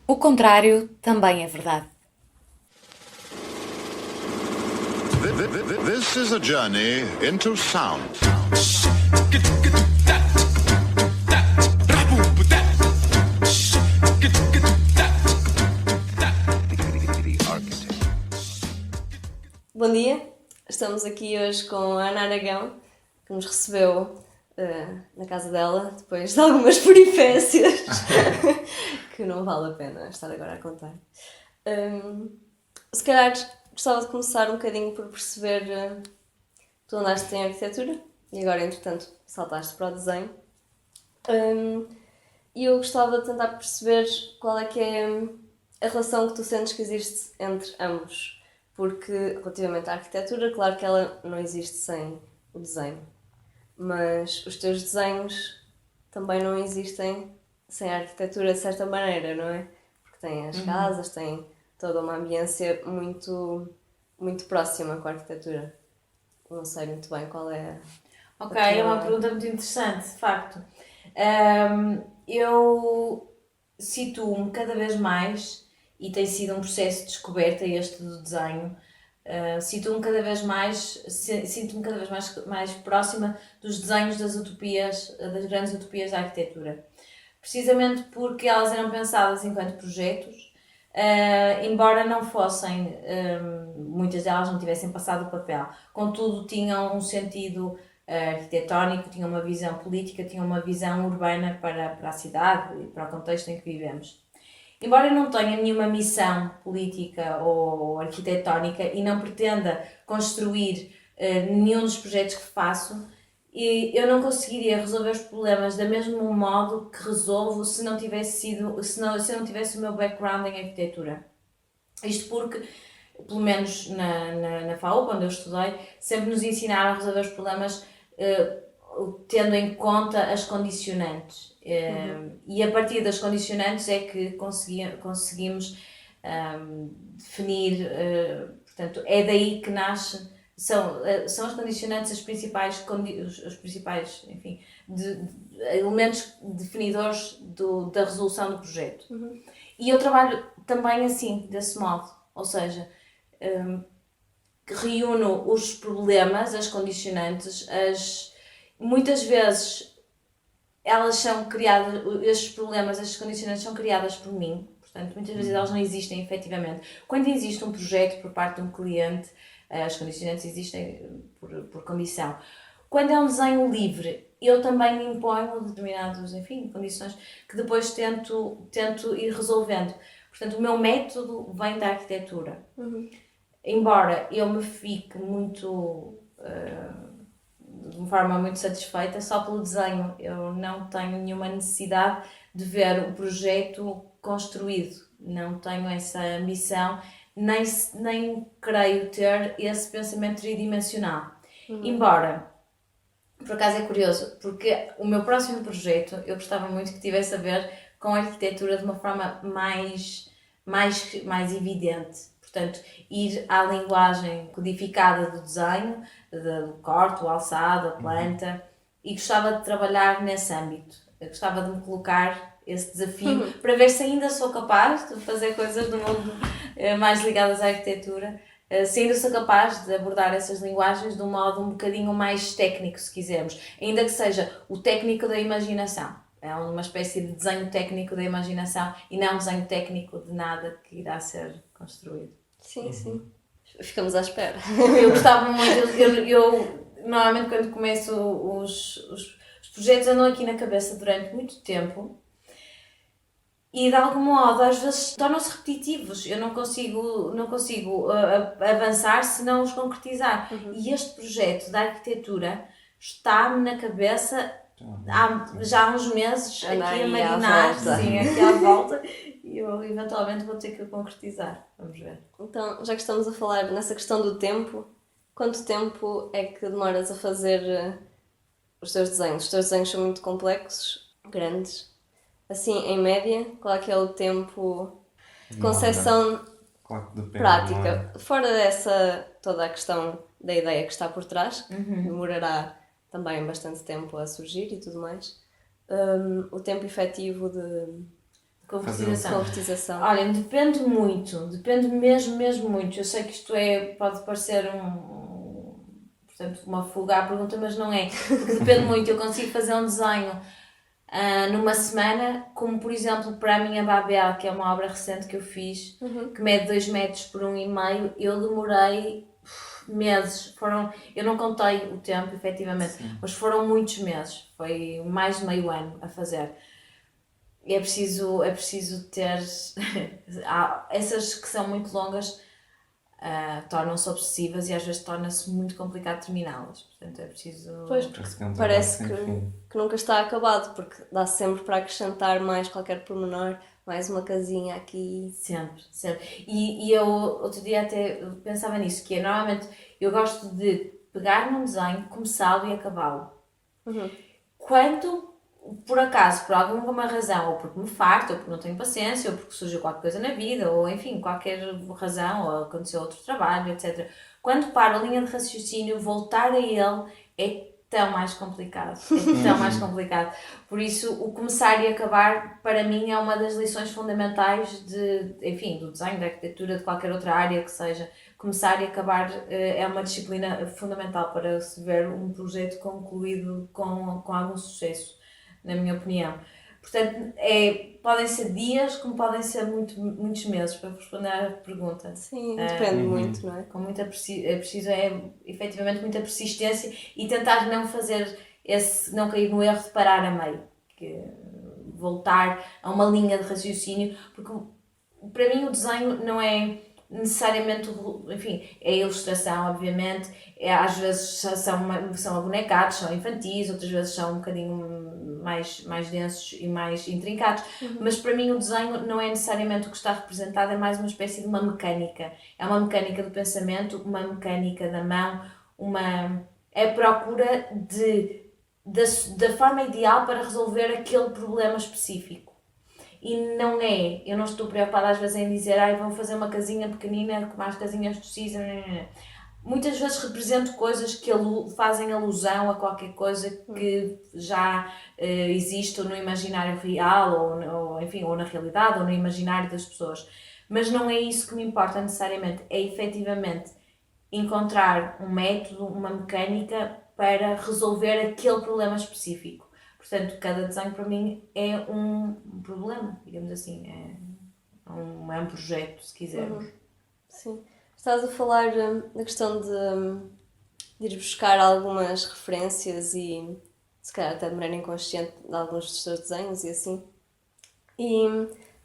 O contrário também é verdade. This is a journey into sound. Bom dia, estamos aqui hoje com a Ana Aragão, que nos recebeu na casa dela, depois de algumas peripécias, que não vale a pena estar agora a contar. Se calhar gostava de começar um bocadinho por perceber, tu andaste em arquitetura e agora, entretanto, saltaste para o desenho. E eu gostava de tentar perceber qual é que é a relação que tu sentes que existe entre ambos. Porque, relativamente à arquitetura, claro que ela não existe sem o desenho. Mas os teus desenhos também não existem sem a arquitetura, de certa maneira, não é? Porque têm as casas, têm toda uma ambiência muito, muito próxima com a arquitetura. Não sei muito bem qual é a Ok, é uma tua... pergunta muito interessante, de facto. Eu situo-me cada vez mais, e tem sido um processo de descoberta este do desenho, situo-me cada vez mais, sinto-me cada vez mais próxima dos desenhos das utopias, das grandes utopias da arquitetura. Precisamente porque elas eram pensadas enquanto projetos, embora não fossem, muitas delas não tivessem passado o papel. Contudo, tinham um sentido arquitetónico, tinham uma visão política, tinham uma visão urbana para a cidade e para o contexto em que vivemos. Embora eu não tenha nenhuma missão política ou arquitetónica e não pretenda construir nenhum dos projetos que faço, eu não conseguiria resolver os problemas do mesmo modo que resolvo se não tivesse sido, se eu não tivesse o meu background em arquitetura. Isto porque, pelo menos na FAU, quando eu estudei, sempre nos ensinaram a resolver os problemas tendo em conta as condicionantes. E a partir das condicionantes é que conseguimos definir, portanto, é daí que nasce, são as condicionantes os principais, enfim, elementos definidores da resolução do projeto. E eu trabalho também assim, desse modo, ou seja, reúno os problemas, as condicionantes, muitas vezes elas são criadas, estes problemas, estas condicionantes são criadas por mim, portanto muitas vezes elas não existem efetivamente. Quando existe um projeto por parte de um cliente, as condicionantes existem por condição. Quando é um desenho livre, eu também me imponho determinadas, enfim, condições que depois tento ir resolvendo. Portanto, o meu método vem da arquitetura. Embora eu me fique muito, de uma forma muito satisfeita só pelo desenho, eu não tenho nenhuma necessidade de ver o projeto construído, não tenho essa ambição, nem creio ter esse pensamento tridimensional. Embora, por acaso é curioso, porque o meu próximo projeto eu gostava muito que tivesse a ver com a arquitetura de uma forma mais evidente. Portanto, ir à linguagem codificada do desenho, do corte, o alçado, a planta, e gostava de trabalhar nesse âmbito. Eu gostava de me colocar esse desafio para ver se ainda sou capaz de fazer coisas do mundo mais ligadas à arquitetura, se ainda sou capaz de abordar essas linguagens de um modo um bocadinho mais técnico, se quisermos, ainda que seja o técnico da imaginação. É uma espécie de desenho técnico da imaginação e não um desenho técnico de nada que irá ser construído. Sim, sim. Ficamos à espera. Eu gostava muito, eu normalmente quando começo os projetos andam aqui na cabeça durante muito tempo e de algum modo às vezes tornam-se repetitivos, eu não consigo avançar se não os concretizar. E este projeto da arquitetura está-me na cabeça já há uns meses aqui a marinar, sim, aqui à volta, e eu eventualmente vou ter que o concretizar. Vamos ver. Então, já que estamos a falar nessa questão do tempo, quanto tempo é que demoras a fazer os teus desenhos? Os teus desenhos são muito complexos, grandes. Assim, em média, qual é que é o tempo de concepção Claro que depende, prática? Fora dessa toda a questão da ideia que está por trás, que demorará também bastante tempo a surgir e tudo mais, o tempo efetivo de Concretização. Concretização. Olha, depende muito, depende mesmo muito. Eu sei que isto pode parecer portanto, uma fuga à pergunta, mas não é. Porque depende muito. Eu consigo fazer um desenho numa semana, como por exemplo para a minha Babel, que é uma obra recente que eu fiz, que mede 2 metros por 1,5, eu demorei meses. Eu não contei o tempo, efetivamente, mas foram muitos meses. Foi mais de meio ano a fazer. É preciso ter essas que são muito longas, tornam-se obsessivas e às vezes torna-se muito complicado terminá-las, portanto é preciso... Pois, parece que nunca está acabado, porque dá sempre para acrescentar mais qualquer pormenor, mais uma casinha aqui. Sempre. E eu outro dia até pensava nisso, que é, normalmente eu gosto de pegar num desenho, começá-lo e acabá-lo. Quando por acaso, por alguma razão, ou porque me farto, ou porque não tenho paciência, ou porque surgiu qualquer coisa na vida, ou enfim, qualquer razão, ou aconteceu outro trabalho, etc. Quando paro a linha de raciocínio, voltar a ele é tão mais complicado. É tão mais complicado. Por isso, o começar e acabar, para mim, é uma das lições fundamentais do desenho, da arquitetura, de qualquer outra área que seja. Começar e acabar é uma disciplina fundamental para se ver um projeto concluído com algum sucesso, na minha opinião. Portanto, podem ser dias como podem ser muitos meses, para responder à pergunta. Sim, depende muito, não é? Com muita preciso efetivamente muita persistência e tentar não cair no erro de parar a meio, voltar a uma linha de raciocínio, porque para mim o desenho não é necessariamente, enfim, é a ilustração, obviamente, às vezes são abonecados, são infantis, outras vezes são um bocadinho mais densos e mais intrincados, mas para mim o desenho não é necessariamente o que está representado, é mais uma espécie de uma mecânica, é uma mecânica do pensamento, uma mecânica da mão, é a procura da forma ideal para resolver aquele problema específico. E eu não estou preocupada às vezes em dizer vou fazer uma casinha pequenina com mais casinhas possíveis. Muitas vezes represento coisas que fazem alusão a qualquer coisa que já existe ou no imaginário real, ou na realidade, ou no imaginário das pessoas. Mas não é isso que me importa necessariamente, é efetivamente encontrar um método, uma mecânica para resolver aquele problema específico. Portanto, cada desenho para mim é um problema, digamos assim, é um projeto, se quisermos. Sim. Estás a falar da questão de ir buscar algumas referências e, se calhar, até de maneira inconsciente de alguns dos teus desenhos e assim. E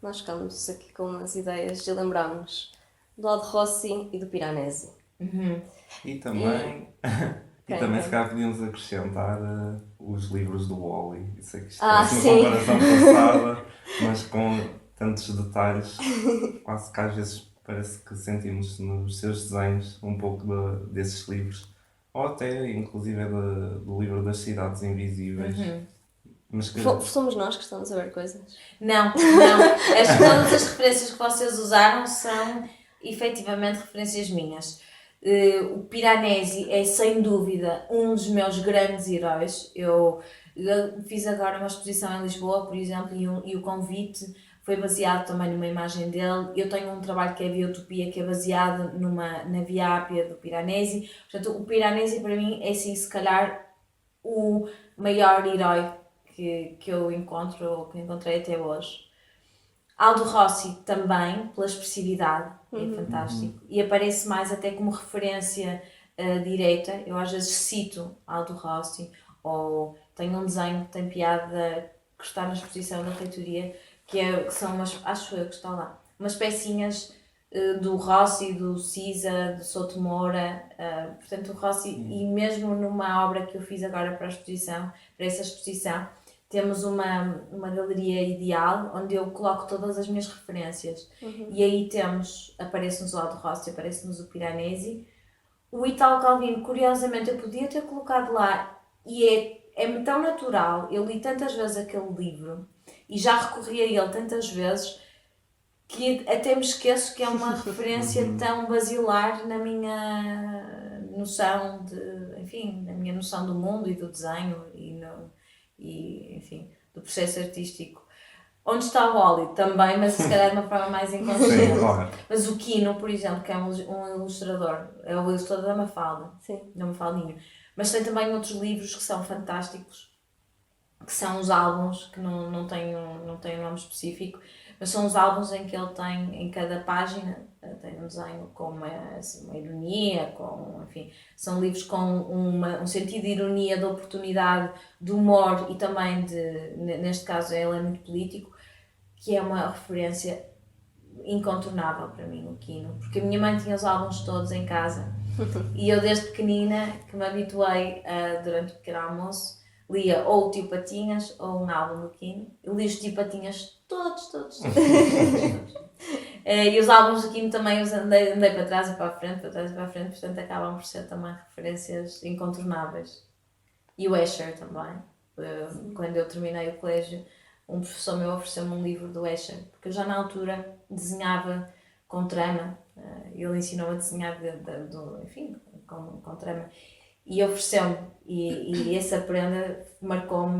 nós ficámos aqui com umas ideias e lembrámos do Aldo Rossi e do Piranesi. E também... E também, se calhar, podíamos acrescentar os livros do Wall-E. Eu sei que isto parece uma comparação passada, mas com tantos detalhes, quase que às vezes parece que sentimos nos seus desenhos um pouco desses livros. Ou até, inclusive, do livro das Cidades Invisíveis. Mas que... Somos nós que estamos a ver coisas? Não. Todas as referências que vocês usaram são, efetivamente, referências minhas. O Piranesi é sem dúvida um dos meus grandes heróis. Eu fiz agora uma exposição em Lisboa, por exemplo, e o convite foi baseado também numa imagem dele. Eu tenho um trabalho que é a Biotopia, que é baseado na Via Ápia do Piranesi. Portanto, o Piranesi para mim é sim, se calhar, o maior herói que eu encontro, ou que encontrei até hoje. Aldo Rossi também, pela expressividade, é fantástico. E aparece mais até como referência direta. Eu às vezes cito Aldo Rossi, ou tenho um desenho que tem piada, que está na exposição da reitoria, que são acho eu que estão lá, umas pecinhas do Rossi, do Cisa, do Souto Moura, portanto o Rossi, e mesmo numa obra que eu fiz agora para essa exposição, temos uma galeria ideal onde eu coloco todas as minhas referências. E aí aparece-nos o Aldo Rossi, aparece-nos o Piranesi. O Italo Calvino, curiosamente, eu podia ter colocado lá, e é tão natural. Eu li tantas vezes aquele livro e já recorri a ele tantas vezes que até me esqueço que é uma referência tão basilar na minha noção na minha noção do mundo e do desenho e enfim, do processo artístico. Onde está o Wally? Também, mas se calhar de uma forma mais inconsciente. Sim, claro. Mas o Kino, por exemplo, que é um ilustrador, é o ilustrador da Mafalda, Sim. da Mafaldinha. Mas tem também outros livros que são fantásticos, que são os álbuns, que não têm um nome específico, mas são os álbuns em que ele tem, em cada página, tem um desenho com uma ironia, enfim, são livros com um sentido de ironia, de oportunidade, de humor e também neste caso ele é muito político, que é uma referência incontornável para mim, o Kino, porque a minha mãe tinha os álbuns todos em casa e eu desde pequenina que me habituei durante o pequeno almoço lia ou o Tio Patinhas ou um álbum do Kino. Eu li os Tio Patinhas todos. E os álbuns do Kino também os andei para trás e para a frente, portanto acabam por ser também referências incontornáveis. E o Escher também. Quando eu terminei o colégio, um professor meu ofereceu-me um livro do Escher, porque eu já na altura desenhava com trama, ele ensinou-me a desenhar enfim, com trama, e ofereceu-me, e essa prenda marcou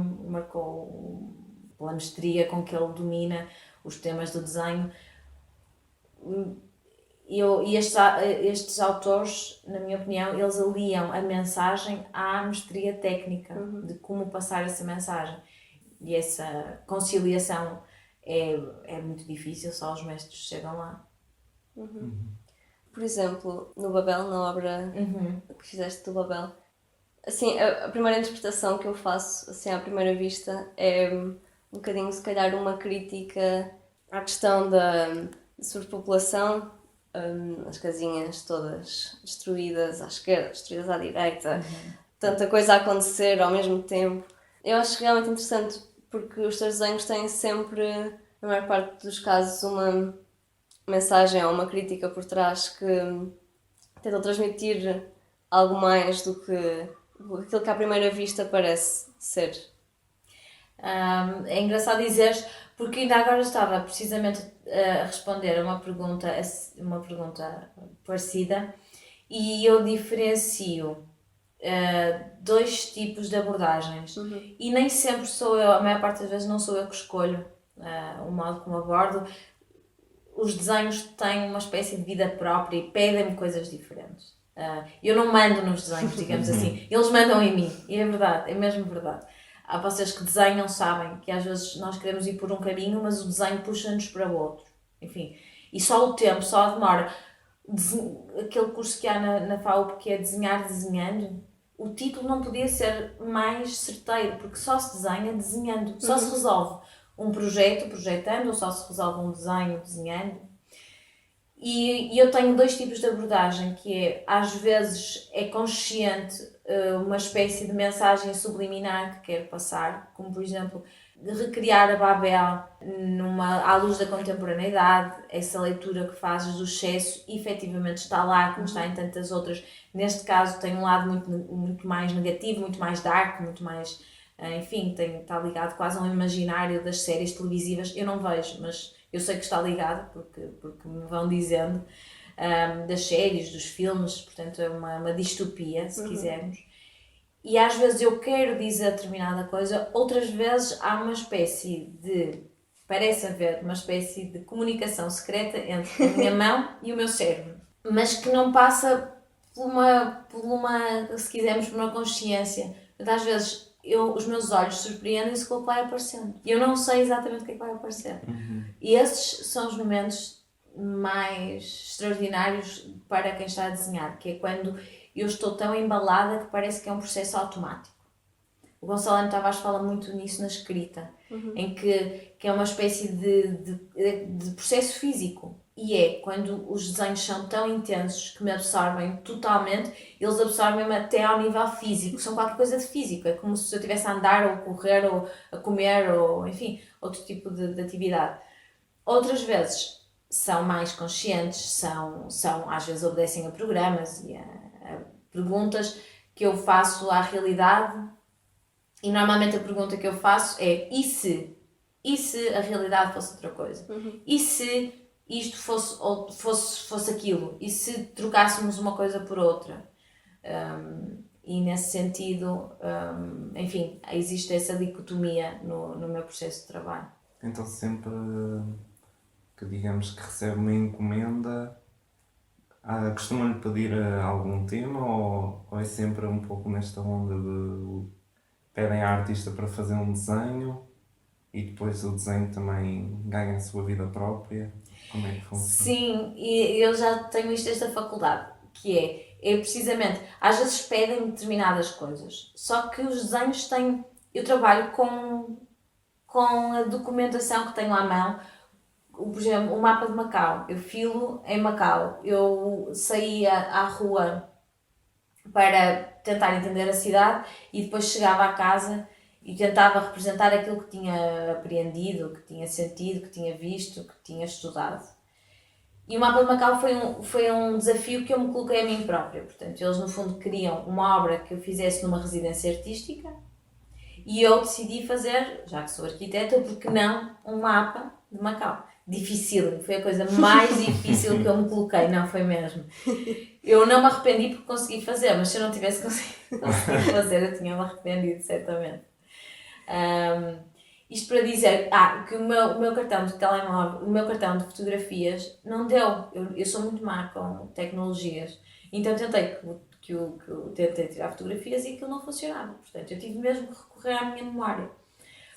pela mestria com que ele domina os temas do desenho. E estes autores, na minha opinião, eles aliam a mensagem à mestria técnica de como passar essa mensagem. E essa conciliação é muito difícil, só os mestres chegam lá. Por exemplo, no Babel, na obra que fizeste do Babel, assim, a primeira interpretação que eu faço, assim, à primeira vista, é um bocadinho, se calhar, uma crítica à questão da superpopulação, as casinhas todas destruídas à esquerda, destruídas à direita, tanta coisa a acontecer ao mesmo tempo. Eu acho realmente interessante, porque os teus desenhos têm sempre, na maior parte dos casos, uma mensagem ou uma crítica por trás que tentam transmitir algo mais do que aquilo que à primeira vista parece ser. É engraçado dizeres, porque ainda agora estava precisamente a responder a uma pergunta parecida, e eu diferencio dois tipos de abordagens. E nem sempre sou eu, a maior parte das vezes não sou eu que escolho o modo como abordo. Os desenhos têm uma espécie de vida própria e pedem-me coisas diferentes. Eu não mando nos desenhos, digamos assim, eles mandam em mim, e é verdade, é mesmo verdade. Há vocês que desenham, sabem que às vezes nós queremos ir por um caminho, mas o desenho puxa-nos para o outro. Enfim, e só o tempo, só a demora. Aquele curso que há na FAUP, que é desenhar desenhando, o título não podia ser mais certeiro, porque só se desenha desenhando, só se resolve um projeto projetando, ou só se resolve um desenho desenhando. E eu tenho dois tipos de abordagem, que é, às vezes é consciente uma espécie de mensagem subliminar que quero passar, como por exemplo recriar a Babel à luz da contemporaneidade, essa leitura que fazes do excesso efetivamente está lá, como está em tantas outras. Neste caso tem um lado muito mais negativo, muito mais dark, muito mais, enfim, está ligado quase ao imaginário das séries televisivas. Eu não vejo, mas eu sei que está ligado, porque me vão dizendo, das séries, dos filmes, portanto é uma distopia, se quisermos. E às vezes eu quero dizer determinada coisa, outras vezes há uma espécie parece haver uma espécie de comunicação secreta entre a minha mão e o meu cérebro, mas que não passa por uma, se quisermos, por uma consciência. Às vezes os meus olhos surpreendem-se com o que vai aparecendo. Eu não sei exatamente o que é que vai aparecer. E esses são os momentos mais extraordinários para quem está a desenhar, que é quando eu estou tão embalada que parece que é um processo automático. O Gonçalo Ano Tavares fala muito nisso na escrita, em que é uma espécie de processo físico. E é quando os desenhos são tão intensos que me absorvem totalmente, eles absorvem-me até ao nível físico, são qualquer coisa de físico. É como se eu estivesse a andar, ou a correr, ou a comer, ou enfim, outro tipo de atividade. Outras vezes são mais conscientes, às vezes obedecem a programas e a perguntas que eu faço à realidade, e normalmente a pergunta que eu faço é: e se a realidade fosse outra coisa? E se isto fosse aquilo? E se trocássemos uma coisa por outra? E nesse sentido, enfim, existe essa dicotomia no meu processo de trabalho. Então sempre que digamos que recebe uma encomenda, costuma-lhe pedir algum tema ou é sempre um pouco nesta onda de pedem à artista para fazer um desenho e depois o desenho também ganha a sua vida própria? Como é que funciona? Sim, e eu já tenho isto desta faculdade, que é precisamente, às vezes pedem determinadas coisas, só que os desenhos têm, eu trabalho com a documentação que tenho à mão, por exemplo, o mapa de Macau, eu filo em Macau, eu saía à rua para tentar entender a cidade e depois chegava à casa e tentava representar aquilo que tinha apreendido, que tinha sentido, que tinha visto, que tinha estudado. E o mapa de Macau foi um desafio que eu me coloquei a mim própria. Portanto, eles no fundo queriam uma obra que eu fizesse numa residência artística e eu decidi fazer, já que sou arquiteta, porque não um mapa de Macau. Difícil, foi a coisa mais difícil que eu me coloquei, não foi mesmo. Eu não me arrependi porque consegui fazer, mas se eu não tivesse conseguido fazer, eu tinha-me arrependido, certamente. Isto para dizer que o meu cartão de telemóvel, o meu cartão de fotografias não deu. Eu sou muito má com tecnologias, então tentei tentei tirar fotografias e aquilo não funcionava. Portanto, eu tive mesmo que recorrer à minha memória.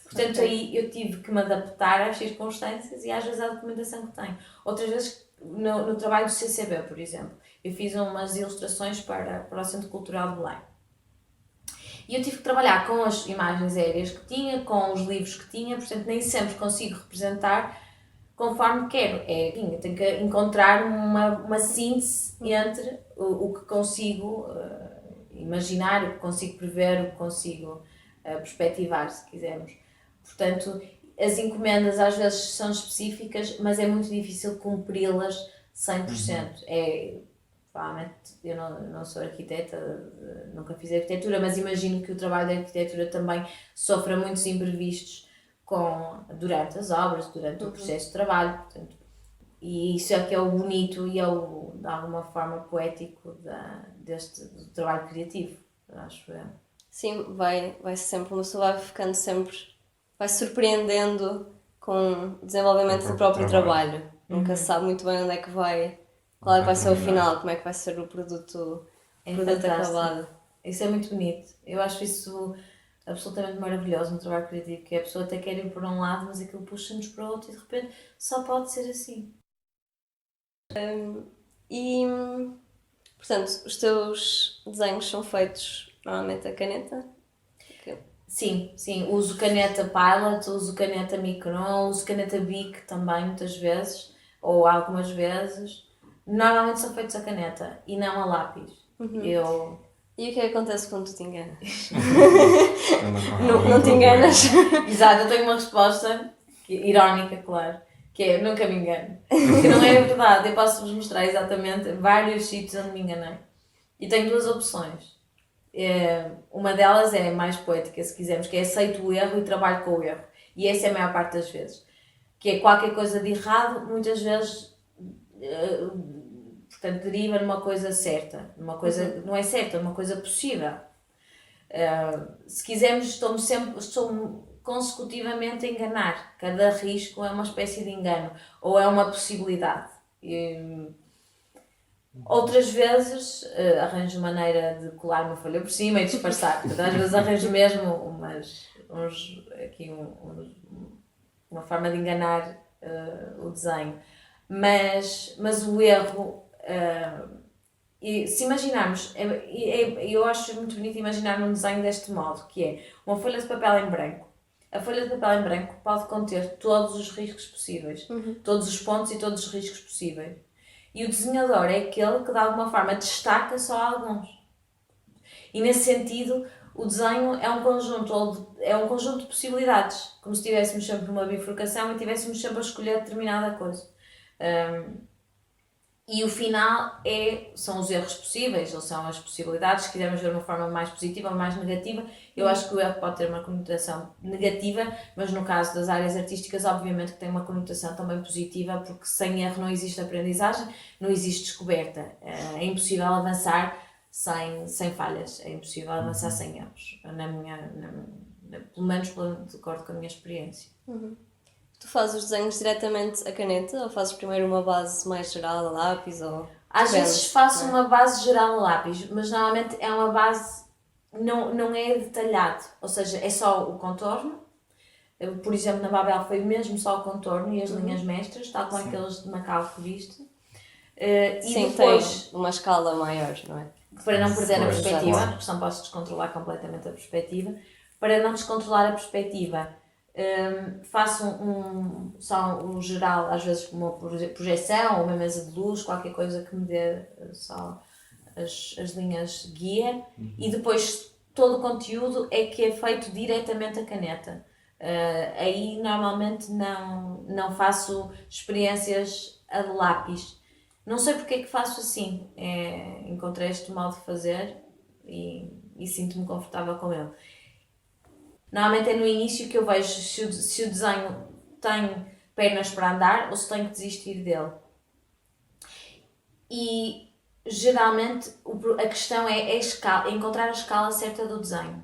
Portanto, aí eu tive que me adaptar às circunstâncias e às vezes à documentação que tenho. Outras vezes, no trabalho do CCB, por exemplo, eu fiz umas ilustrações para o Centro Cultural de Belém. E eu tive que trabalhar com as imagens aéreas que tinha, com os livros que tinha, portanto nem sempre consigo representar conforme quero. Eu tenho que encontrar uma síntese entre o que consigo imaginar, o que consigo prever, o que consigo perspectivar, se quisermos. Portanto, as encomendas às vezes são específicas, mas é muito difícil cumpri-las 100%. Provavelmente eu não sou arquiteta, nunca fiz arquitetura, mas imagino que o trabalho da arquitetura também sofra muitos imprevistos durante as obras, durante o processo de trabalho. Portanto, e isso é que é o bonito e é o, de alguma forma, poético do trabalho criativo, acho eu. Sim, vai sempre, uma pessoa vai ficando sempre, vai surpreendendo com o desenvolvimento do próprio trabalho. Nunca se sabe muito bem onde é que vai. Qual é que vai ser o final, como é que vai ser o produto acabado. Isso é muito bonito. Eu acho isso absolutamente maravilhoso no trabalho criativo, que a pessoa até quer ir por um lado, mas aquilo puxa-nos para o outro e de repente só pode ser assim. E, portanto, os teus desenhos são feitos normalmente a caneta? Sim, uso caneta Pilot, uso caneta Micron, uso caneta Bic também muitas vezes, ou algumas vezes. Normalmente são feitos a caneta e não a lápis. E o que é que acontece quando tu te enganas? Não te enganas? Exato, eu tenho uma resposta irónica, claro, que é nunca me engano. Que não é verdade, eu posso-vos mostrar exatamente vários sítios onde me enganei. E tenho duas opções. Uma delas é mais poética, se quisermos, que é aceito o erro e trabalho com o erro. E essa é a maior parte das vezes. Que é qualquer coisa de errado, muitas vezes portanto, deriva numa coisa certa, numa coisa não é certa, numa coisa possível. Se quisermos, estou consecutivamente a enganar. Cada risco é uma espécie de engano ou é uma possibilidade. Outras vezes arranjo maneira de colar uma folha por cima e disfarçar. Portanto, às vezes arranjo mesmo uma forma de enganar o desenho. Mas o erro, se imaginarmos, eu acho muito bonito imaginar um desenho deste modo, que é uma folha de papel em branco. A folha de papel em branco pode conter todos os riscos possíveis, todos os pontos e todos os riscos possíveis. E o desenhador é aquele que de alguma forma destaca só alguns. E nesse sentido, o desenho é um conjunto de possibilidades, como se tivéssemos sempre uma bifurcação e tivéssemos sempre a escolher determinada coisa. E o final são os erros possíveis, ou são as possibilidades. Se quisermos ver de uma forma mais positiva ou mais negativa, eu acho que o erro pode ter uma conotação negativa, mas no caso das áreas artísticas, obviamente que tem uma conotação também positiva, porque sem erro não existe aprendizagem, não existe descoberta. É impossível avançar sem falhas, é impossível avançar sem erros, pelo menos de acordo com a minha experiência. Tu fazes os desenhos diretamente a caneta ou fazes primeiro uma base mais geral a lápis? Ou... Às Depende, vezes faço não é? uma base geral a lápis, mas normalmente é uma base, não é detalhado, ou seja, é só o contorno. Por exemplo, na Babel foi mesmo só o contorno e as linhas mestras, tal como aqueles de Macau que viste. E Sim, depois, tem uma escala maior, não é? para não perder a Pois, perspectiva, claro. porque senão posso descontrolar completamente a perspectiva, para não descontrolar a perspectiva, faço só um geral, às vezes com uma projeção ou uma mesa de luz, qualquer coisa que me dê só as linhas guia, e depois todo o conteúdo é que é feito diretamente a caneta. Aí normalmente não faço experiências a de lápis. Não sei porque é que faço assim. Encontrei este modo de fazer e sinto-me confortável com ele. Normalmente é no início que eu vejo se o desenho tem pernas para andar ou se tenho que desistir dele. E geralmente a questão é encontrar a escala certa do desenho.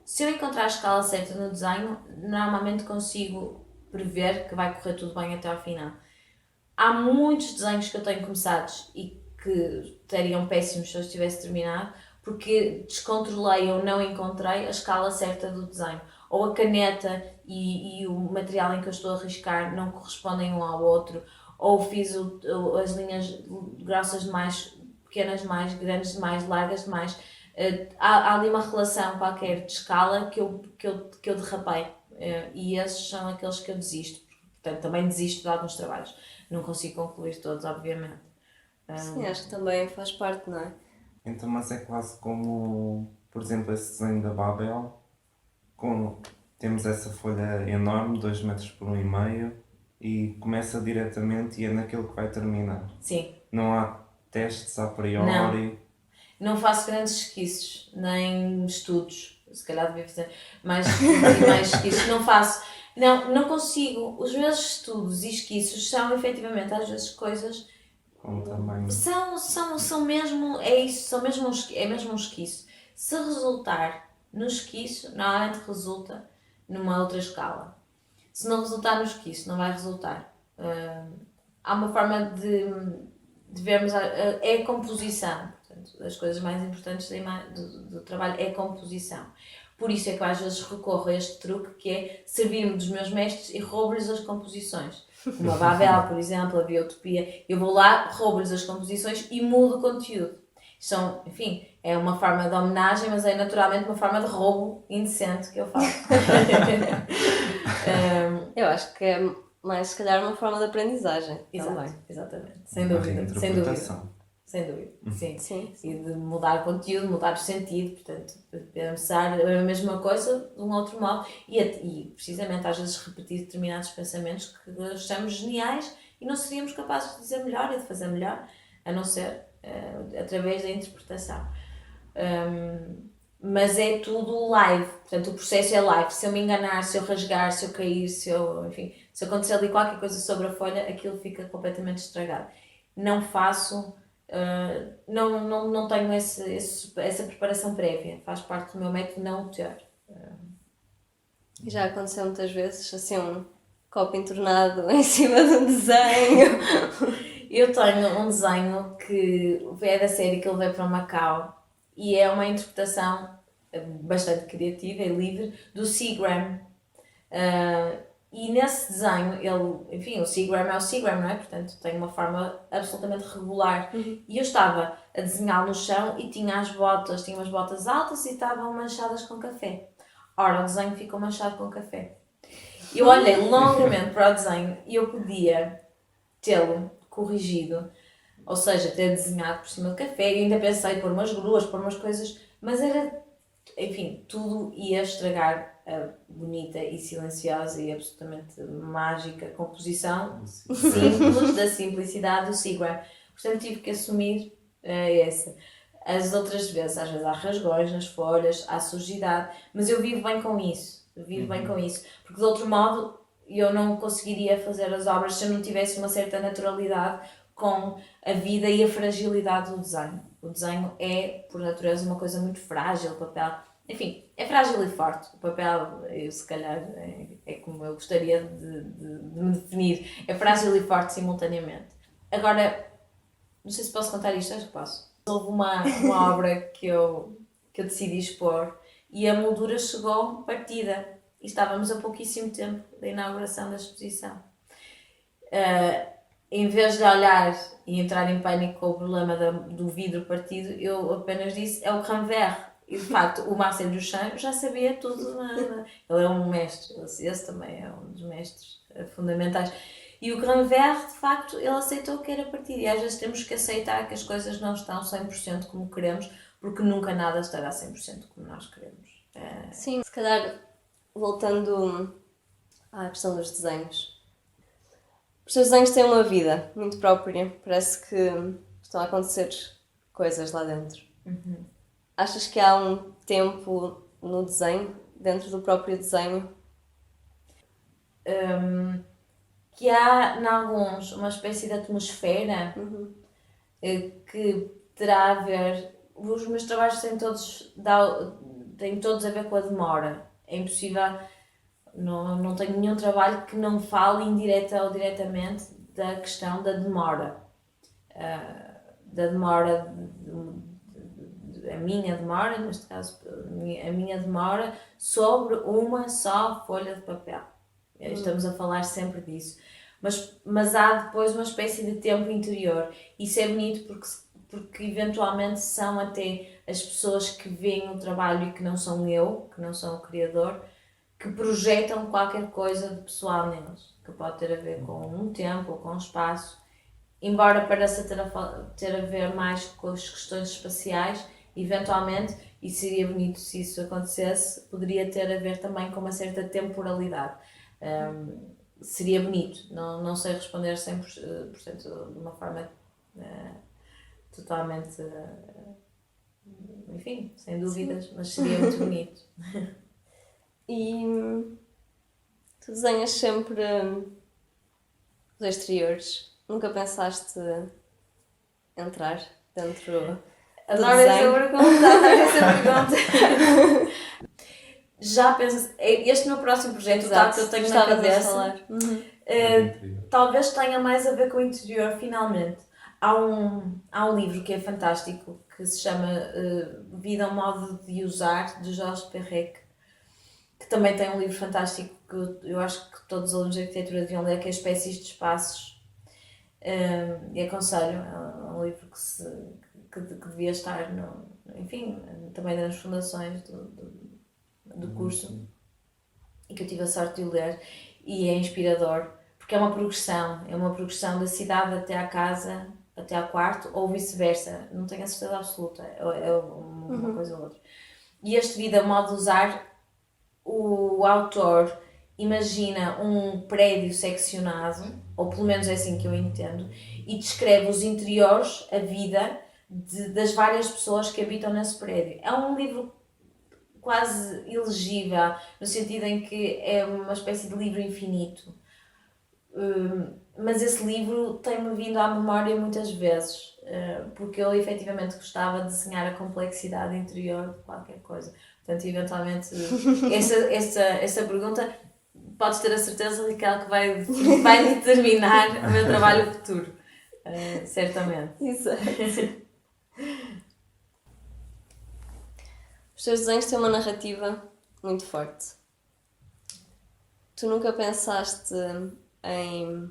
Se eu encontrar a escala certa no desenho, normalmente consigo prever que vai correr tudo bem até ao final. Há muitos desenhos que eu tenho começados e que estariam péssimos se eu estivesse terminado, porque descontrolei ou não encontrei a escala certa do desenho. Ou a caneta e o material em que eu estou a riscar não correspondem um ao outro, ou fiz as linhas grossas demais, pequenas demais, grandes demais, largas demais. Há ali uma relação qualquer de escala que eu derrapei, e esses são aqueles que eu desisto. Portanto, também desisto de alguns trabalhos. Não consigo concluir todos, obviamente. Sim, acho que também faz parte, não é? Então, mas é quase como, por exemplo, esse desenho da Babel, temos essa folha enorme, 2 metros por 1,5, e começa diretamente e é naquilo que vai terminar. Sim. Não há testes a priori. Não faço grandes esquiços, nem estudos. Se calhar devia fazer mais esquiços. Não faço. Não consigo. Os meus estudos e esquiços são efetivamente às vezes coisas. Com tamanho. São mesmo. É isso, é mesmo um esquiço. Se resultar no esquiço, normalmente resulta numa outra escala. Se não resultar no esquiço, não vai resultar. Há uma forma de vermos. É a composição. Portanto, as coisas mais importantes do trabalho é a composição. Por isso é que eu às vezes recorro a este truque, que é servir-me dos meus mestres e roubo-lhes as composições. Uma Babel, por exemplo, a Biotopia, eu vou lá, roubo-lhes as composições e mudo o conteúdo. São, enfim, é uma forma de homenagem, mas é naturalmente uma forma de roubo indecente que eu faço. Eu acho que é mais, se calhar, uma forma de aprendizagem. Exato, exatamente. Sem Uma dúvida. reinterpretação. Sem dúvida, sim. Sim. E de mudar o conteúdo, mudar o sentido, portanto, pensar a mesma coisa de um outro modo e precisamente às vezes repetir determinados pensamentos que achamos geniais e não seríamos capazes de dizer melhor e de fazer melhor, a não ser através da interpretação. Mas é tudo live, portanto o processo é live. Se eu me enganar, se eu rasgar, se eu cair, se acontecer ali qualquer coisa sobre a folha, aquilo fica completamente estragado. Não faço... não tenho essa preparação prévia, faz parte do meu método não o ter. E já aconteceu muitas vezes, assim, um copo entornado em cima de um desenho. Eu tenho um desenho que é da série que ele veio para Macau e é uma interpretação bastante criativa e livre do Seagram. E nesse desenho, o Seagram é o Seagram, não é? Portanto, tem uma forma absolutamente regular. E eu estava a desenhar no chão e tinha umas botas altas e estavam manchadas com café. Ora, o desenho ficou manchado com café. Eu olhei longamente para o desenho e eu podia tê-lo corrigido, ou seja, ter desenhado por cima do café. Eu ainda pensei pôr umas gruas, pôr umas coisas, mas tudo ia estragar a bonita e silenciosa e absolutamente mágica composição simples da simplicidade do Seagram. Portanto, tive que assumir essa. As outras vezes, às vezes há rasgões nas folhas, há sujidade, mas eu vivo bem com isso. Porque de outro modo eu não conseguiria fazer as obras se eu não tivesse uma certa naturalidade com a vida e a fragilidade do desenho. O desenho é, por natureza, uma coisa muito frágil, o papel enfim, é frágil e forte. O papel, eu se calhar, é como eu gostaria de me definir. É frágil e forte simultaneamente. Agora, não sei se posso contar isto, acho que posso. Houve uma obra que eu decidi expor e a moldura chegou partida. E estávamos a pouquíssimo tempo da inauguração da exposição. Em vez de olhar e entrar em pânico com o problema do vidro partido, eu apenas disse, é o Canver. E de facto, o Marcel Duchamp já sabia tudo. Ele é um mestre, esse também é um dos mestres fundamentais. E o Canver, de facto, ele aceitou que era partido. E às vezes temos que aceitar que as coisas não estão 100% como queremos, porque nunca nada estará 100% como nós queremos. Sim, se calhar, voltando à questão dos desenhos. Os teus desenhos têm uma vida muito própria. Parece que estão a acontecer coisas lá dentro. Achas que há um tempo no desenho, dentro do próprio desenho? Que há, em alguns, uma espécie de atmosfera que terá a ver... Os meus trabalhos têm todos a ver com a demora. É impossível... Não tenho nenhum trabalho que não fale indireta ou diretamente da questão da demora. A minha demora, neste caso, a minha demora sobre uma só folha de papel. Estamos a falar sempre disso. Mas há depois uma espécie de tempo interior. Isso é bonito porque eventualmente são até as pessoas que veem o trabalho e que não sou eu, que não sou o criador, que projetam qualquer coisa de pessoal neles, que pode ter a ver com um tempo ou com um espaço, embora pareça ter a ver mais com as questões espaciais, eventualmente, e seria bonito se isso acontecesse, poderia ter a ver também com uma certa temporalidade. Seria bonito, não sei responder 100% de uma forma totalmente, enfim, sem dúvidas, mas seria muito bonito. E tu desenhas sempre os exteriores. Nunca pensaste entrar dentro do Adoro essa pergunta. Já penso, este meu próximo projeto, tal que eu tenho na cabeça, talvez tenha mais a ver com o interior, finalmente. Há um livro que é fantástico, que se chama Vida, um modo de usar, de Jorge Perec, que também tem um livro fantástico que eu acho que todos os alunos de arquitetura deviam ler, que é Espécies de Espaços. E aconselho, é um livro que devia estar, enfim, também nas fundações do curso, e que eu tive a sorte de ler, e é inspirador, porque é uma progressão da cidade até à casa, até ao quarto, ou vice-versa, não tenho a certeza absoluta, é uma coisa ou outra. E este Vida, modo de usar, o autor imagina um prédio seccionado, ou pelo menos é assim que eu entendo, e descreve os interiores, a vida das várias pessoas que habitam nesse prédio. É um livro quase ilegível, no sentido em que é uma espécie de livro infinito. Mas esse livro tem-me vindo à memória muitas vezes, porque eu efetivamente gostava de desenhar a complexidade interior de qualquer coisa. Portanto, eventualmente, essa pergunta, podes ter a certeza, Raquel, que vai determinar o meu trabalho futuro. Certamente. Exato. Os teus desenhos têm uma narrativa muito forte. Tu nunca pensaste em...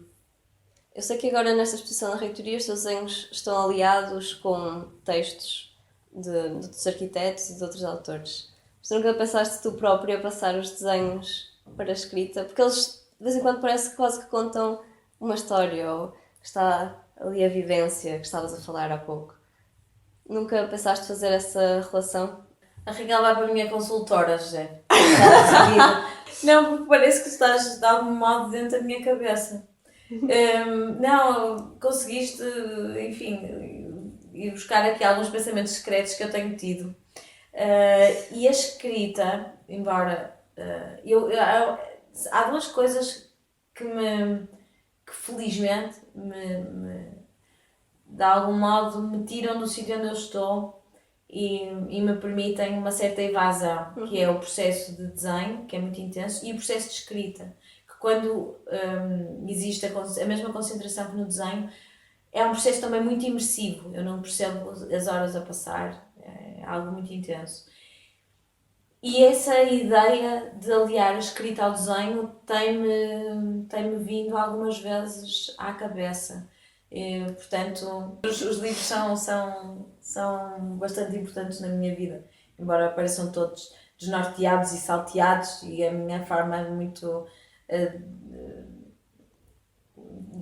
Eu sei que agora nesta exposição da reitoria os teus desenhos estão aliados com textos de outros arquitetos e de outros autores. Mas tu nunca pensaste tu própria passar os desenhos para a escrita? Porque eles de vez em quando parece que quase que contam uma história, ou que está ali a vivência que estavas a falar há pouco. Nunca pensaste fazer essa relação? A Raquel vai para a minha consultora, José. Não, porque parece que estás de algum modo dentro da minha cabeça. Não, conseguiste, enfim, ir buscar aqui alguns pensamentos secretos que eu tenho tido. E a escrita, embora... há duas coisas que felizmente de algum modo me tiram do sítio onde eu estou e me permitem uma certa evasão, que é o processo de desenho, que é muito intenso, e o processo de escrita, que quando existe a mesma concentração que no desenho, é um processo também muito imersivo. Eu não percebo as horas a passar, é algo muito intenso. E essa ideia de aliar a escrita ao desenho tem-me vindo algumas vezes à cabeça. Portanto, os livros são bastante importantes na minha vida, embora pareçam todos desnorteados e salteados, e a minha forma muito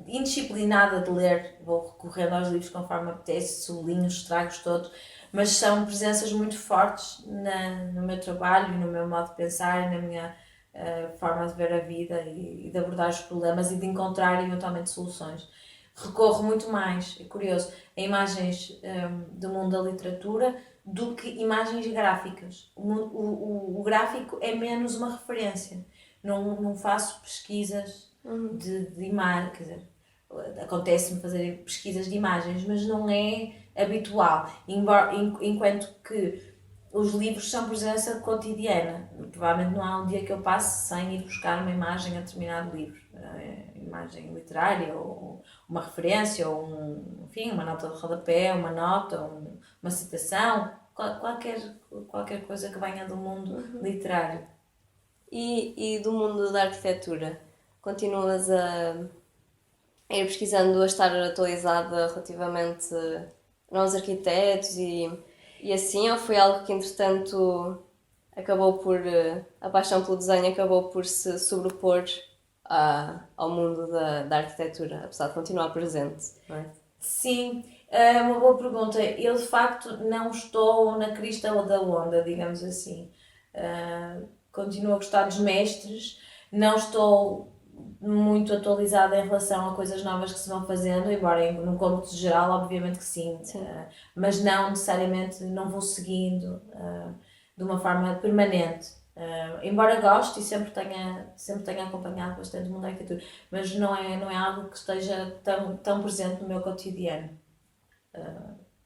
indisciplinada de ler, vou recorrendo aos livros conforme apetece, sublinho os estragos todos, mas são presenças muito fortes no meu trabalho e no meu modo de pensar, na minha forma de ver a vida e de abordar os problemas e de encontrar eventualmente soluções. Recorro muito mais, é curioso, a imagens do mundo da literatura do que imagens gráficas. O gráfico é menos uma referência. Não faço pesquisas de imagem, quer dizer, acontece-me fazer pesquisas de imagens, mas não é habitual, enquanto que os livros são presença cotidiana. Provavelmente não há um dia que eu passe sem ir buscar uma imagem a determinado livro, imagem literária, ou uma referência, ou enfim, uma nota de rodapé, uma nota, uma citação, qualquer coisa que venha do mundo literário. E do mundo da arquitetura? Continuas a ir pesquisando, a estar atualizada relativamente a novos arquitetos e assim, ou foi algo que entretanto acabou por, a paixão pelo desenho acabou por se sobrepor ao mundo da arquitetura, apesar de continuar presente, não é? Sim, é uma boa pergunta. Eu de facto não estou na crista da onda, digamos assim. Continuo a gostar dos mestres, não estou muito atualizada em relação a coisas novas que se vão fazendo, embora no cômputo geral, obviamente que sim. Mas não necessariamente, não vou seguindo de uma forma permanente. Embora goste e sempre tenha acompanhado bastante o mundo da arquitetura, mas não é algo que esteja tão presente no meu cotidiano.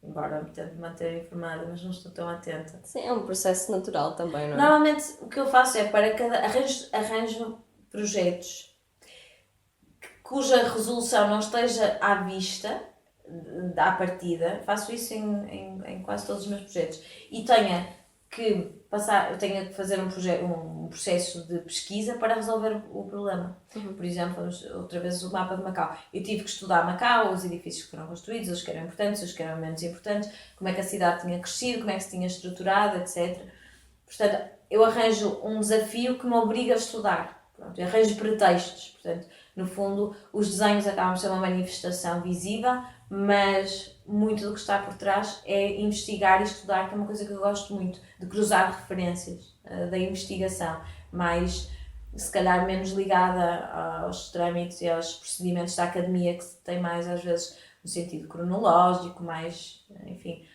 Embora me tente manter informada, mas não estou tão atenta. Sim, é um processo natural também, não é? Normalmente o que eu faço é para cada arranjo projetos cuja resolução não esteja à vista, à partida. Faço isso em quase todos os meus projetos. E tenha que fazer um processo de pesquisa para resolver o problema. Por exemplo, outra vez o mapa de Macau. Eu tive que estudar Macau, os edifícios que foram construídos, os que eram importantes, os que eram menos importantes, como é que a cidade tinha crescido, como é que se tinha estruturado, etc. Portanto, eu arranjo um desafio que me obriga a estudar. Pronto, eu arranjo pretextos. Portanto, no fundo, os desenhos acabam por ser uma manifestação visível, mas muito do que está por trás é investigar e estudar, que é uma coisa que eu gosto muito, de cruzar referências da investigação, mas se calhar menos ligada aos trâmites e aos procedimentos da academia, que tem mais às vezes no sentido cronológico, mais, enfim,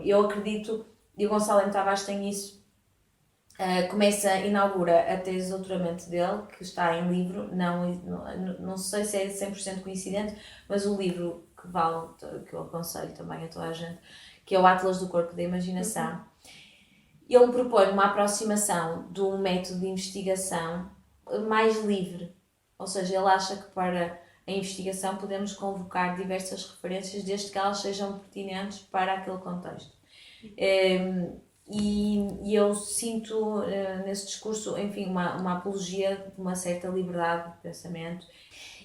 eu acredito, e o Gonçalo M. Tavares tem isso. Inaugura a tese de doutoramento dele, que está em livro, não sei se é 100% coincidente, mas o livro que eu aconselho também a toda a gente, que é o Atlas do Corpo da Imaginação. Ele propõe uma aproximação de um método de investigação mais livre, ou seja, ele acha que para a investigação podemos convocar diversas referências desde que elas sejam pertinentes para aquele contexto. E eu sinto nesse discurso, enfim, uma apologia de uma certa liberdade de pensamento.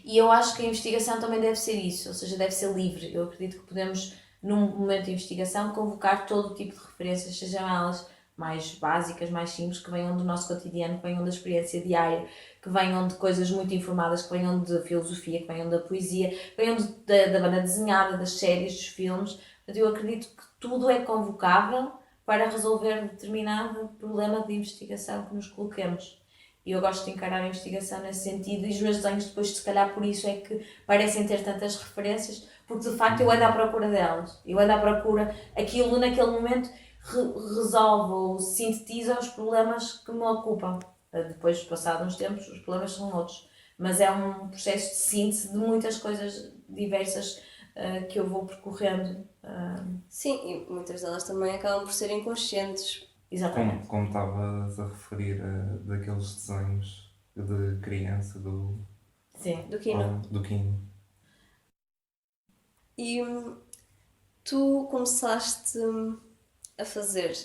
E eu acho que a investigação também deve ser isso, ou seja, deve ser livre. Eu acredito que podemos, num momento de investigação, convocar todo o tipo de referências, sejam elas mais básicas, mais simples, que venham do nosso cotidiano, que venham da experiência diária, que venham de coisas muito informadas, que venham de filosofia, que venham da poesia, que venham da banda desenhada, das séries, dos filmes. Eu acredito que tudo é convocável para resolver determinado problema de investigação que nos coloquemos. E eu gosto de encarar a investigação nesse sentido, e os meus desenhos depois, se calhar por isso é que parecem ter tantas referências, porque de facto eu ando à procura delas. Eu ando à procura, aquilo naquele momento resolve ou sintetiza os problemas que me ocupam. Depois, passados uns tempos, os problemas são outros. Mas é um processo de síntese de muitas coisas diversas que eu vou percorrendo. Sim, e muitas delas também acabam por ser inconscientes. Exatamente. Como estavas a referir daqueles desenhos de criança Sim. Do Kino. do Kino. E tu começaste a fazer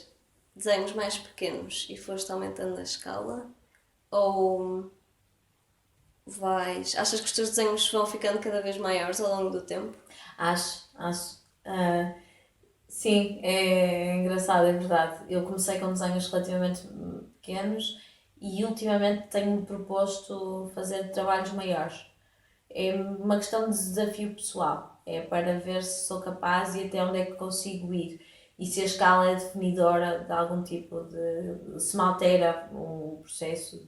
desenhos mais pequenos e foste aumentando a escala? Ou achas que os teus desenhos vão ficando cada vez maiores ao longo do tempo? Acho. Sim, é engraçado, é verdade. Eu comecei com desenhos relativamente pequenos e ultimamente tenho-me proposto fazer trabalhos maiores. É uma questão de desafio pessoal, é para ver se sou capaz e até onde é que consigo ir. E se a escala é definidora de algum tipo de... se me altera o processo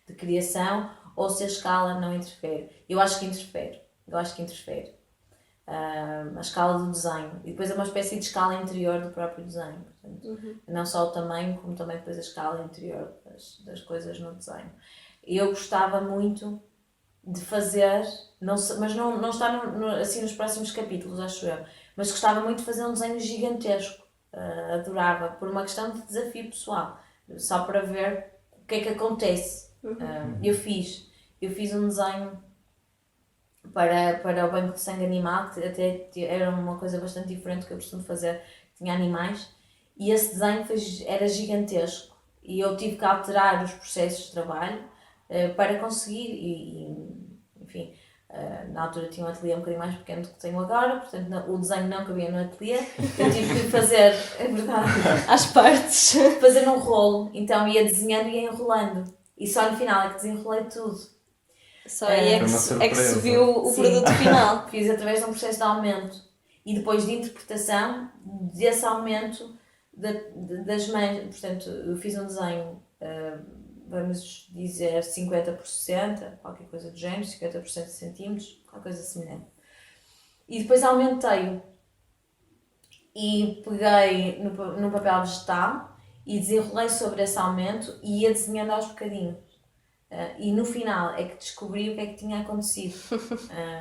de criação ou se a escala não interfere. Eu acho que interfere. A escala do desenho. E depois é uma espécie de escala interior do próprio desenho. Portanto, não só o tamanho, como também depois a escala interior das coisas no desenho. Eu gostava muito de fazer, mas não está assim nos próximos capítulos, acho eu, mas gostava muito de fazer um desenho gigantesco. Adorava, por uma questão de desafio pessoal, só para ver o que é que acontece. Eu fiz um desenho para o banco de sangue animal, que até era uma coisa bastante diferente do que eu costumo fazer, tinha animais, e esse desenho era gigantesco e eu tive que alterar os processos de trabalho para conseguir, enfim, na altura tinha um ateliê um bocadinho mais pequeno do que tenho agora, portanto o desenho não cabia no ateliê, eu tive que fazer, é verdade, às partes, fazer num rolo, então ia desenhando e ia enrolando, e só no final é que desenrolei tudo. Só aí é que se viu o Sim. produto final. Fiz através de um processo de aumento e depois de interpretação desse aumento das mães. Portanto, eu fiz um desenho, vamos dizer 50%, qualquer coisa do género, 50% de centímetros, qualquer coisa semelhante. E depois aumentei-o e peguei no papel vegetal e desenrolei sobre esse aumento e ia desenhando aos bocadinhos. E no final é que descobri o que é que tinha acontecido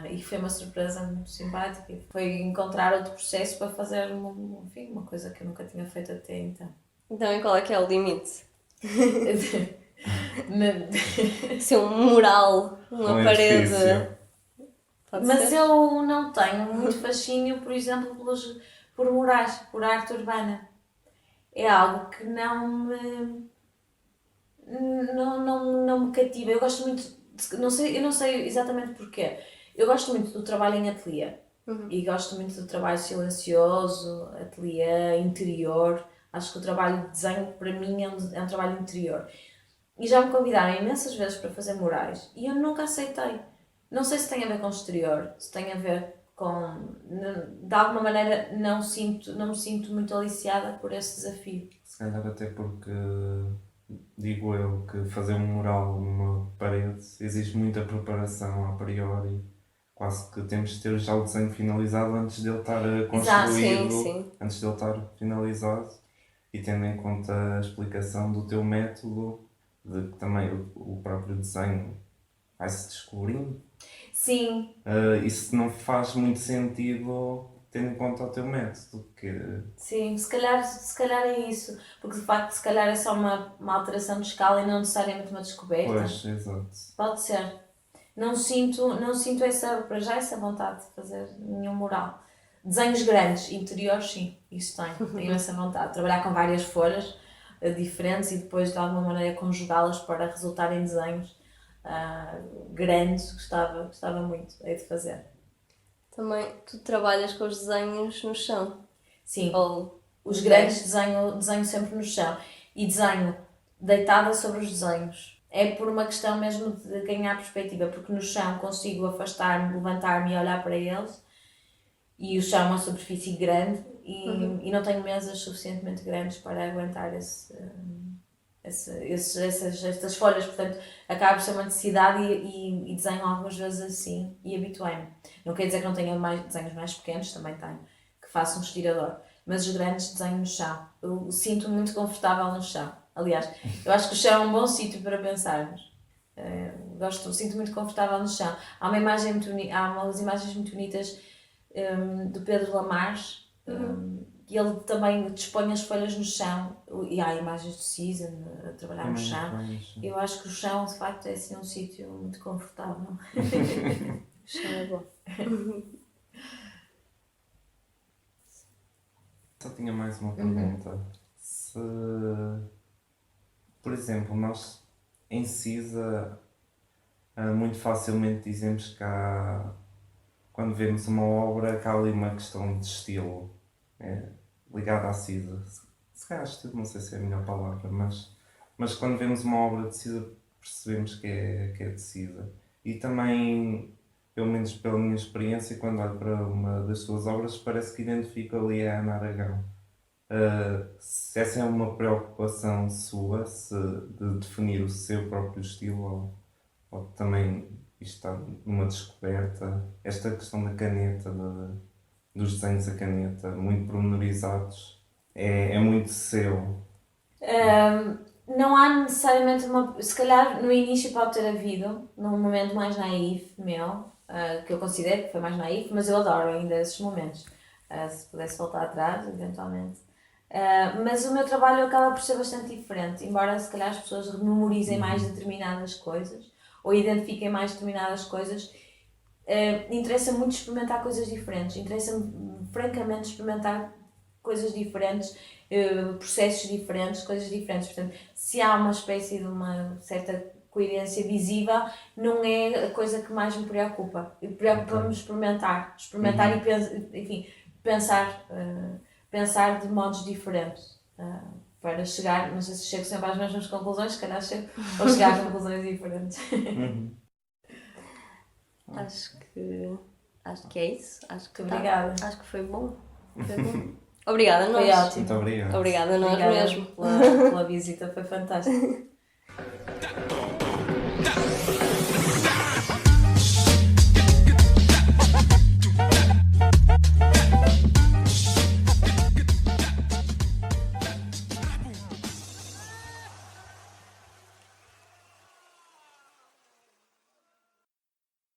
e foi uma surpresa muito simpática. Foi encontrar outro processo para fazer uma coisa que eu nunca tinha feito até então. Então, e qual é que é o limite? Se um mural, uma parede. Mas eu não tenho muito fascínio, por exemplo, por murais, por arte urbana. É algo que não me cativa. Eu gosto muito, eu não sei exatamente porquê. Eu gosto muito do trabalho em ateliê e gosto muito do trabalho silencioso, ateliê, interior. Acho que o trabalho de desenho para mim é um trabalho interior. E já me convidaram imensas vezes para fazer murais e eu nunca aceitei. Não sei se tem a ver com o exterior, se tem a ver com... De alguma maneira não me sinto muito aliciada por esse desafio. Se calhar até porque... digo eu que fazer um mural numa parede exige muita preparação a priori, quase que temos de ter já o desenho finalizado antes de ele estar construído, sim. Antes de ele estar finalizado, e tendo em conta a explicação do teu método, de que também o próprio desenho vai-se descobrindo. Sim. Isso não faz muito sentido tendo em conta o teu método. Sim, se calhar é isso. Porque de facto se calhar é só uma alteração de escala e não necessariamente uma descoberta. Pois, exato. Pode ser. Não sinto para já essa vontade de fazer nenhum mural. Desenhos grandes, interiores sim, isso tenho essa vontade. Trabalhar com várias folhas diferentes e depois de alguma maneira conjugá-las para resultar em desenhos grandes, gostava muito de fazer. Também tu trabalhas com os desenhos no chão? Sim, os grandes desenho sempre no chão e desenho deitada sobre os desenhos. É por uma questão mesmo de ganhar perspectiva, porque no chão consigo afastar-me, levantar-me e olhar para eles e o chão é uma superfície grande e não tenho mesas suficientemente grandes para aguentar estas folhas, portanto acaba por ser uma necessidade e desenho algumas vezes assim e habituei-me. Não quer dizer que não tenha desenhos mais pequenos, também tenho, que faço um estirador, mas os grandes desenho no chão. Eu sinto-me muito confortável no chão. Aliás, eu acho que o chão é um bom sítio para pensarmos. Sinto muito confortável no chão. Há umas imagens muito bonitas do Pedro Lamarche, e ele também dispõe as folhas no chão, e há imagens do Season a trabalhar no chão. Eu acho que o chão, de facto, é assim um sítio muito confortável. O chão é bom. Só tinha mais uma pergunta. Se, por exemplo, nós em CISA muito facilmente dizemos que há, quando vemos uma obra, que há ali uma questão de estilo ligada à CISA. Se calhar estilo, não sei se é a melhor palavra, mas quando vemos uma obra de CISA percebemos que é de CISA. E também, pelo menos pela minha experiência, quando olho para uma das suas obras, parece que identifico ali a Ana Aragão. Se essa é uma preocupação sua, de definir o seu próprio estilo, ou também isto está numa descoberta, esta questão da caneta, dos desenhos a caneta, muito pormenorizados, é muito seu. Não há necessariamente uma... Se calhar no início pode ter havido, num momento mais naif meu, que eu considero que foi mais naif, mas eu adoro ainda esses momentos. Se pudesse voltar atrás, eventualmente. Mas o meu trabalho acaba por ser bastante diferente, embora se calhar as pessoas memorizem mais determinadas coisas, ou identifiquem mais determinadas coisas. Interessa muito experimentar coisas diferentes, interessa-me francamente experimentar coisas diferentes, processos diferentes, coisas diferentes. Portanto, se há uma espécie de uma certa coerência visível, não é a coisa que mais me preocupa. Preocupa-me experimentar e enfim, pensar de modos diferentes para chegar, não sei se chego sempre às mesmas conclusões, se calhar chego, ou chegar a conclusões diferentes. Acho que é isso. Obrigada. Acho que foi bom. Foi bom. Obrigada a nós. Foi ótimo. Muito obrigado. Obrigada a nós Obrigada mesmo. pela visita, foi fantástico.